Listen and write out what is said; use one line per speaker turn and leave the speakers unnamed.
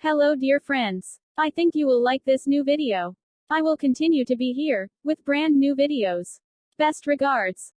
Hello dear friends. I think you will like this new video. I will continue to be here, with brand new videos. Best regards.